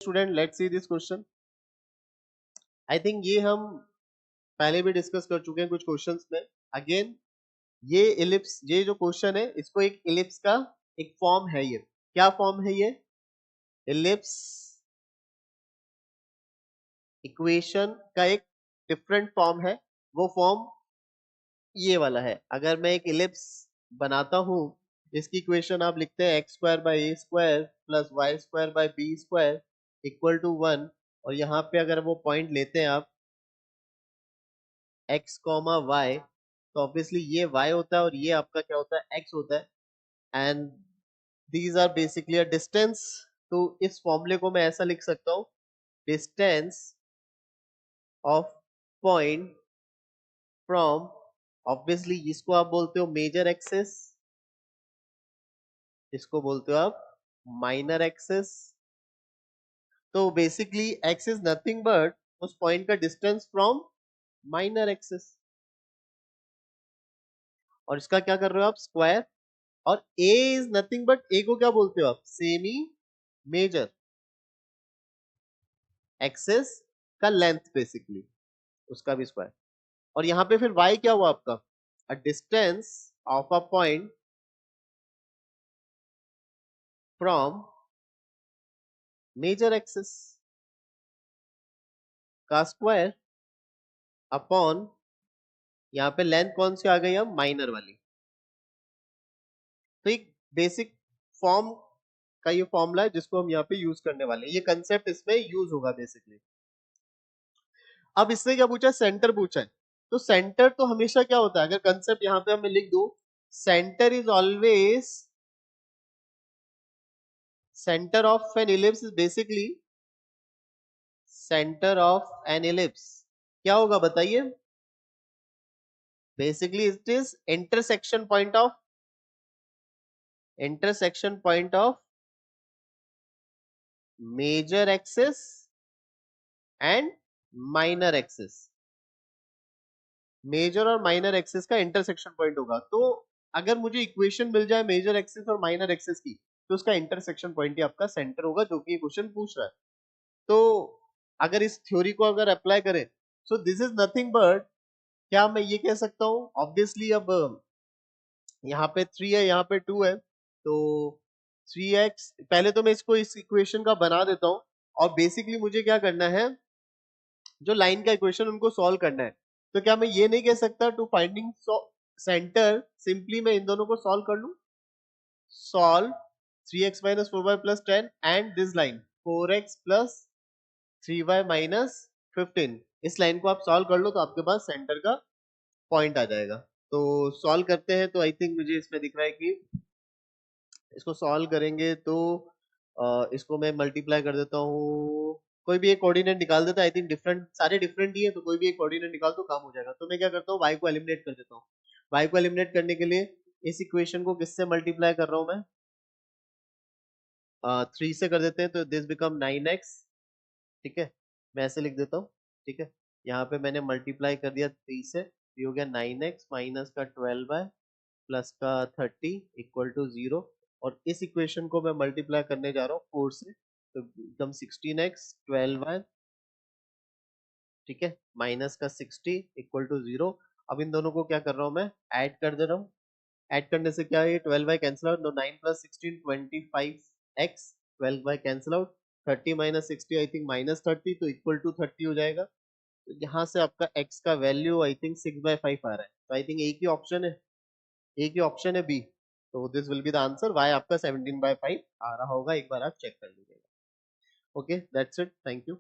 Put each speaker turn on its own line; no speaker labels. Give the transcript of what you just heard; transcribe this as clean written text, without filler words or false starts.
Student let's see this question. I think ये हम पहले भी डिस्कस कर चुके हैं कुछ क्वेश्चंस में। अगेन ये इलिप्स, ये जो क्वेश्चन है इसको एक इलिप्स का एक फॉर्म है। ये क्या फॉर्म है? ये इलिप्स इक्वेशन का एक डिफरेंट फॉर्म है। वो फॉर्म ये वाला है। अगर मैं एक इलिप्स बनाता हूं, इसकी इक्वेशन आप लिखते हैं x square by a square plus y square by b square equal to 1। और यहाँ पे अगर वो पॉइंट लेते हैं आप x कॉमा वाई, तो ऑब्वियसली ये y होता है और ये आपका क्या होता है? x होता है। And these are basically a distance. तो इस फॉर्मूले को मैं ऐसा लिख सकता हूँ, distance of point from, obviously इसको आप बोलते हो मेजर एक्सिस, इसको बोलते हो आप माइनर एक्सिस। तो basically x is nothing but उस पॉइंट का डिस्टेंस फ्रॉम माइनर एक्सिस, और इसका क्या कर रहे हो आप? स्क्वायर। और a is nothing but, a को क्या बोलते हो आप? सेमी मेजर एक्सिस का लेंथ, बेसिकली उसका भी स्क्वायर। और यहाँ पे फिर y क्या हुआ आपका? A distance of a point from major axis का स्क्वायर अपॉन, यहाँ पे लेंथ कौन सी आ गई? अब माइनर वाली। तो एक बेसिक फॉर्म का ये फॉर्मूला है जिसको हम यहाँ पे यूज करने वाले हैं। ये कंसेप्ट इसमें यूज होगा बेसिकली। अब इससे क्या पूछा? सेंटर पूछा है। तो सेंटर तो हमेशा क्या होता है? अगर कंसेप्ट यहाँ पे हमें लिख दो, centre is always, centre of an ellipse is basically centre of an ellipse क्या होगा बताइए? Basically it is intersection point of major axis and minor axis. Major और माइनर एक्सिस का इंटरसेक्शन पॉइंट होगा। तो अगर मुझे इक्वेशन मिल जाए मेजर एक्सिस और माइनर एक्सिस की, तो उसका इंटरसेक्शन पॉइंट ही आपका सेंटर होगा, जो कि ये क्वेश्चन पूछ रहा है। तो अगर इस थ्योरी को अगर अप्लाई करें, so this is nothing but, क्या मैं ये कह सकता हूँ? ऑब्वियसली अब यहाँ पे 3 है, यहाँ पे 2 है, तो 3x, पहले तो मैं इसको इस इक्वेशन का बना देता हूँ। और बेसिकली मुझे क्या करना है? जो लाइन का इक्वेशन उनको सॉल्व करना है। तो क्या मैं ये नहीं कह सकता टू फाइंडिंग सेंटर सिंपली मैं इन दोनों को सॉल्व कर लूं? Solve 3x minus 4y plus 10 and this line 4x plus 3y minus 15, इस लाइन को आप सॉल्व कर लो तो आपके पास सेंटर का पॉइंट आ जाएगा। तो सॉल्व करते हैं। तो आई थिंक मुझे इसमें दिख रहा है कि इसको सॉल्व करेंगे तो इसको मैं मल्टीप्लाई कर देता हूँ। कोई भी एक कोऑर्डिनेट निकाल देता है। आई थिंक डिफरेंट, सारे डिफरेंट ही है, तो कोई भी एक कोऑर्डिनेट निकाल दो, काम हो जाएगा। तो मैं क्या करता हूँ? y को एलिमिनेट कर देता हूँ। y को एलिमिनेट करने के लिए इस इक्वेशन को किससे मल्टीप्लाई कर रहा हूँ मैं? 3 से कर देते हैं, तो दिस बिकम 9x। ठीक है, मैं ऐसे लिख देता हूँ। ठीक है, यहाँ पे मैंने मल्टीप्लाई कर दिया 3 से, ये हो गया 9x माइनस का 12y प्लस का 30 इक्वल टू 0। और इस इक्वेशन को मैं मल्टीप्लाई करने जा रहा हूँ 4 से, तो एकदम 16x 12y, ठीक है, माइनस का 60 इक्वल टू 0। अब इन दोनों को क्या कर रहा हूँ? मैं ऐड कर दे रहा हूँ। ऐड करने से क्या है? 12y कैंसिल आउट, तो 9 plus 16 25x, 12y cancel out, 30 minus 60 I think minus 30, तो इक्वल टू 30 हो जाएगा। तो यहाँ से आपका x का वैल्यू आई थिंक 6/5 आ रहा है। तो आई थिंक एक ही ऑप्शन है, एक ही ऑप्शन है बी। तो this will be the answer. y आपका 17/5 आ रहा होगा, एक बार आप चेक कर लीजिएगा। Okay, that's it, thank you.